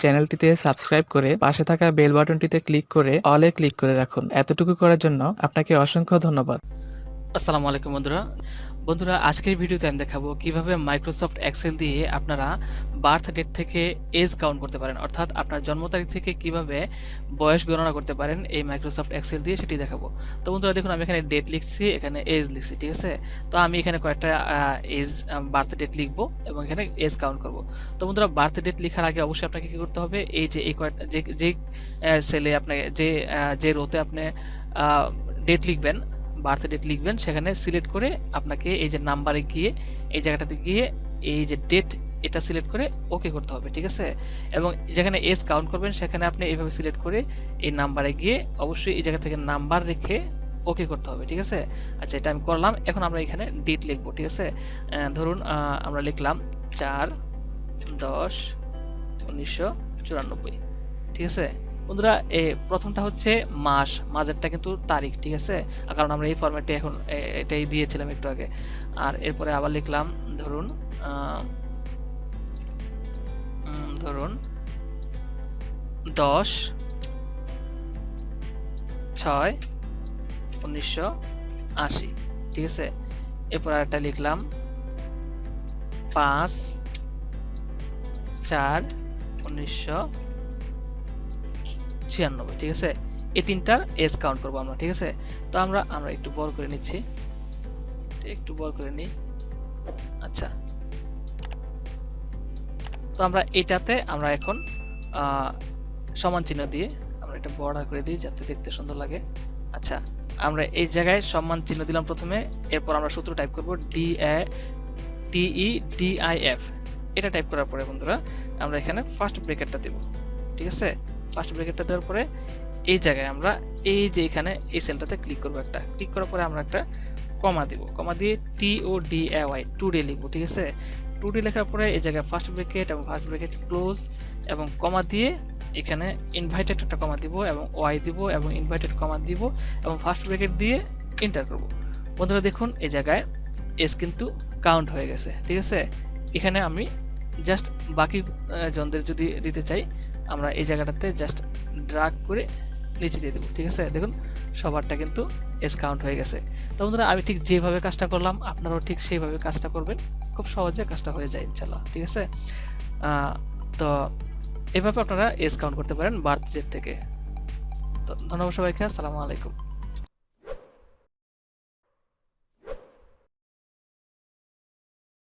চ্যানেলটিতে সাবস্ক্রাইব করে পাশে থাকা বেল বাটনটিতে ক্লিক করে অলে ক্লিক করে রাখুন। এতটুকু করার জন্য আপনাকে অসংখ্য ধন্যবাদ। আসসালামু আলাইকুম বন্ধুরা আজকের ভিডিওতে আমি দেখাবো কিভাবে মাইক্রোসফট এক্সেল দিয়ে আপনারা বার্থ ডেট থেকে এজ কাউন্ট করতে পারেন, অর্থাৎ আপনার জন্ম তারিখ থেকে কিভাবে বয়স গণনা করতে পারেন এই মাইক্রোসফট এক্সেল দিয়ে সেটি দেখাবো। তো বন্ধুরা দেখুন, আমি এখানে ডেট লিখছি, এখানে এজ লিখছি, ঠিক আছে। তো আমি এখানে কয়েকটা এজ বার্থ ডেট লিখবো এবং এখানে এজ কাউন্ট করব। তো বন্ধুরা বার্থ ডেট লেখার আগে অবশ্যই আপনাকে কি করতে হবে, এই যে এই কয়েকটা যে সেলে আপনি যে রোতে আপনি ডেট লিখবেন, বার্থ ডেট লিখবেন, সেখানে সিলেক্ট করে আপনাকে এই যে নাম্বারে গিয়ে এই জায়গাটাতে গিয়ে এই যে ডেট এটা সিলেক্ট করে ওকে করতে হবে, ঠিক আছে। এবং যেখানে এজ কাউন্ট করবেন সেখানে আপনি এইভাবে সিলেক্ট করে এই নাম্বারে গিয়ে অবশ্যই এই জায়গা থেকে নাম্বার রেখে ওকে করতে হবে, ঠিক আছে। আচ্ছা, এটা আমি করলাম। এখন আমরা এখানে ডেট লিখবো, ঠিক আছে। ধরুন আমরা লিখলাম 4/10/1994, ঠিক আছে। বন্ধুরা প্রথমটা হচ্ছে মাস, মাঝেরটা কিন্তু তারিখ, ঠিক আছে, কারণ আমরা এই ফরম্যাটে এখন এটাই দিয়েছিলাম একটু আগে। আর এরপরে আবার লিখলাম ধরুন 10/6/1980, ঠিক আছে। এরপর আরেকটা লিখলাম 5/4/1996, ঠিক আছে। এই তিনটার এজ কাউন্ট করবো আমরা, ঠিক আছে। তো আমরা একটু বড় করে নিচ্ছি, একটু বড় করে নিই। আচ্ছা, তো আমরা এটাতে আমরা এখন সমান চিহ্ন দিয়ে আমরা এটা বর্ডার করে দিই যাতে দেখতে সুন্দর লাগে। আচ্ছা, আমরা এই জায়গায় সমান চিহ্ন দিলাম প্রথমে, এরপর আমরা সূত্র টাইপ করব DEDIF। এটা টাইপ করার পরে বন্ধুরা আমরা এখানে ফার্স্ট ব্র্যাকেটটা দেব, ঠিক আছে। ফার্স্ট ব্র্যাকেটটা দেওয়ার পরে এই জায়গায় আমরা এই যে এখানে এই সেলটাতে ক্লিক করব, একটা ক্লিক করার পরে আমরা একটা কমা দিব, কমা দিয়ে TODAY টুডে লিখবো, ঠিক আছে। টুডে লেখার পরে এই জায়গায় ফার্স্ট ব্র্যাকেট এবং ফার্স্ট ব্র্যাকেট ক্লোজ এবং কমা দিয়ে এখানে ইনভাইটেড একটা কমা দিব এবং ওয়াই দিব এবং ইনভাইটেড কমা দিব এবং ফার্স্ট ব্র্যাকেট দিয়ে এন্টার করব। বন্ধুরা দেখুন এই জায়গায় এস কিন্তু কাউন্ট হয়ে গেছে, ঠিক আছে। এখানে আমি জাস্ট বাকি জনদের যদি দিতে চাই আমরা এই জায়গাটাতে জাস্ট ড্রাগ করে নিচে দিয়ে দেবো, ঠিক আছে। দেখুন সবারটা কিন্তু এস কাউন্ট হয়ে গেছে। তো বন্ধুরা আমি ঠিক যেভাবে কাজটা করলাম আপনারাও ঠিক সেইভাবে কাজটা করবেন, খুব সহজে কাজটা হয়ে যায় ইনশাল্লাহ, ঠিক আছে। তো এভাবে আপনারা এস কাউন্ট করতে পারেন বার্থ ডেট থেকে। তো ধন্যবাদ সবাইকে, আসসালামু আলাইকুম।